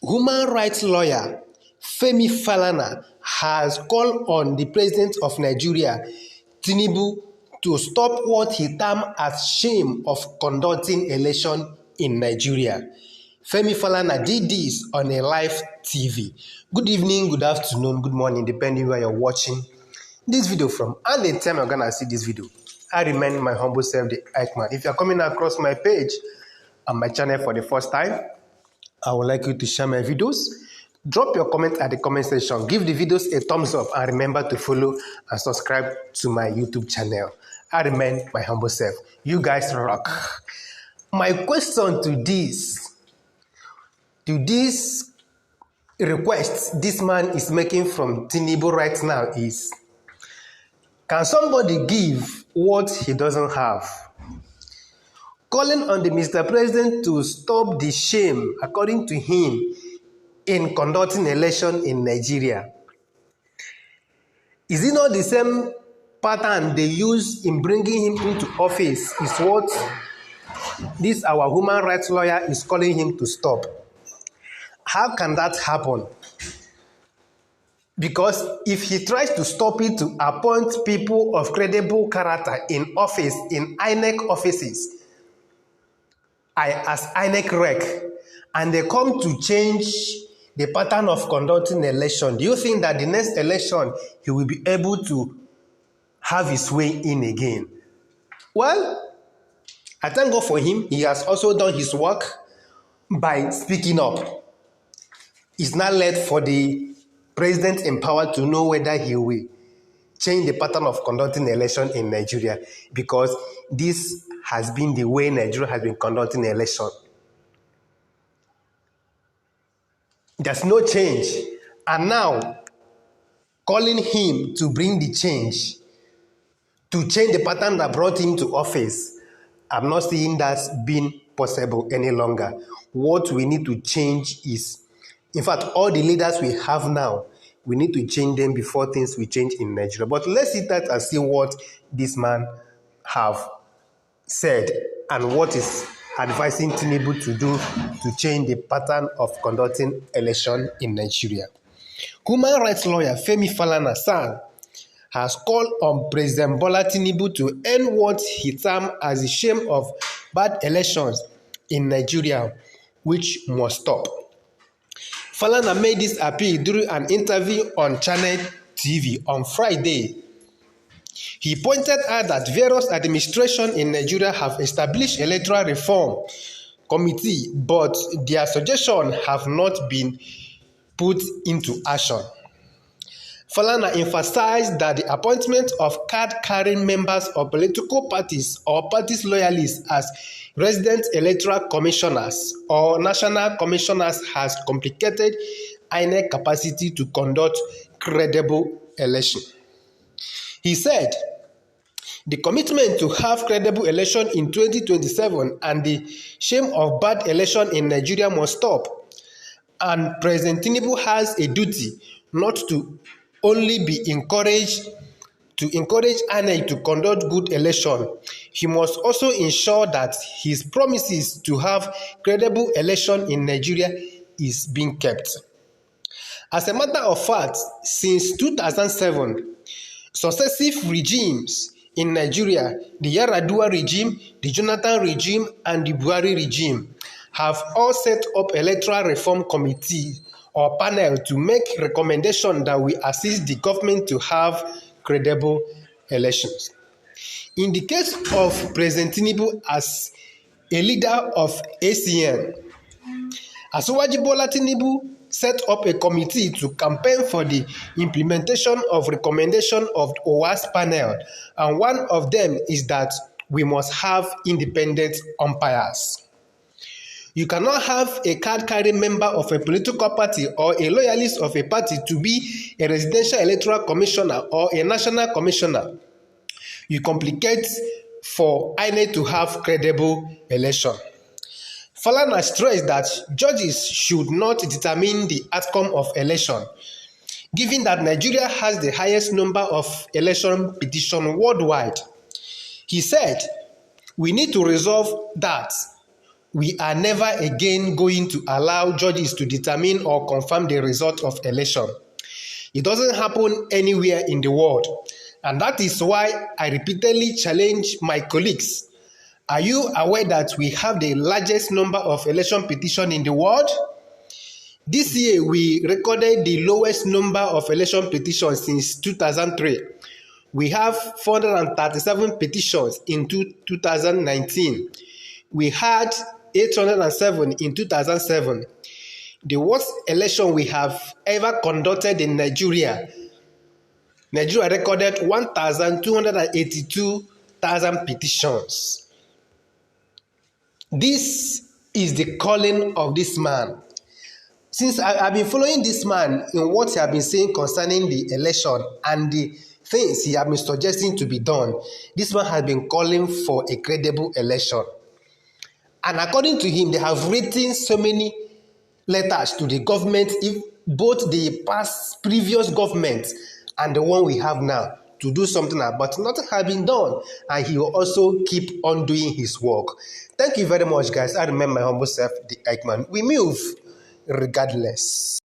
Human rights lawyer Femi Falana has called on the president of Nigeria, Tinubu, to stop what he termed as shame of conducting election in Nigeria. Femi Falana did this on a live TV. Good evening, good afternoon, good morning, depending where you're watching this video from. And the time you're gonna see this video, I remain my humble self, the Eichmann. If you're coming across my page and my channel for the first time, I would like you to share my videos. Drop your comment at the comment section. Give the videos a thumbs up and remember to follow and subscribe to my YouTube channel. I remain my humble self. You guys rock. My question to this request this man is making from Tinubu right now is, can somebody give what he doesn't have? Calling on the Mr. President to stop the shame, according to him, in conducting election in Nigeria. Is it not the same pattern they use in bringing him into office is what this our human rights lawyer is calling him to stop? How can that happen? Because if he tries to stop it to appoint people of credible character in office, in INEC offices, as INEC rec, and they come to change the pattern of conducting election, do you think that the next election he will be able to have his way in again? Well, I thank God for him. He has also done his work by speaking up. It's not left for the president in power to know whether he will change the pattern of conducting election in Nigeria, because this has been the way Nigeria has been conducting election. There's no change. And now, calling him to bring the change, to change the pattern that brought him to office, I'm not seeing that being possible any longer. What we need to change is, in fact, all the leaders we have now, we need to change them before things will change in Nigeria. But let's sit that and see what this man have said and what is advising Tinubu to do to change the pattern of conducting election in Nigeria. Human rights lawyer Femi Falana has called on President Bola Tinubu to end what he termed as the shame of bad elections in Nigeria, which must stop. Falana made this appeal during an interview on Channel TV on Friday. He pointed out that various administrations in Nigeria have established electoral reform committee, but their suggestions have not been put into action. Falana emphasized that the appointment of card-carrying members of political parties or parties loyalists as resident electoral commissioners or national commissioners has complicated INEC capacity to conduct credible election. He said, the commitment to have credible election in 2027 and the shame of bad election in Nigeria must stop. And President Tinubu has a duty not to only be encouraged INEC to conduct good election. He must also ensure that his promises to have credible election in Nigeria is being kept. As a matter of fact, since 2007, successive regimes in Nigeria, the Yar'Adua regime, the Jonathan regime, and the Buhari regime, have all set up electoral reform committee or panel to make recommendations that will assist the government to have credible elections. In the case of President Tinubu as a leader of c0nduct, Asiwaju Bola Tinubu set up a committee to campaign for the implementation of recommendations of the OWAS panel, and one of them is that we must have independent umpires. You cannot have a card-carrying member of a political party or a loyalist of a party to be a residential electoral commissioner or a national commissioner. You complicate for INEC to have credible election. Falana stressed that judges should not determine the outcome of election, given that Nigeria has the highest number of election petitions worldwide. He said, we need to resolve that we are never again going to allow judges to determine or confirm the result of election. It doesn't happen anywhere in the world. And that is why I repeatedly challenge my colleagues. Are you aware that we have the largest number of election petitions in the world? This year, we recorded the lowest number of election petitions since 2003. We have 437 petitions in 2019. We had 807 in 2007. The worst election we have ever conducted in Nigeria. Nigeria recorded 1,282,000 petitions. This is the calling of this man. Since I've been following this man in what he has been saying concerning the election and the things he has been suggesting to be done, this man has been calling for a credible election. And according to him, they have written so many letters to the government, both the previous government and the one we have now, to do something about, but nothing has been done, and he will also keep on doing his work. Thank you very much, guys. I remember my humble self, the Eichmann. We move regardless.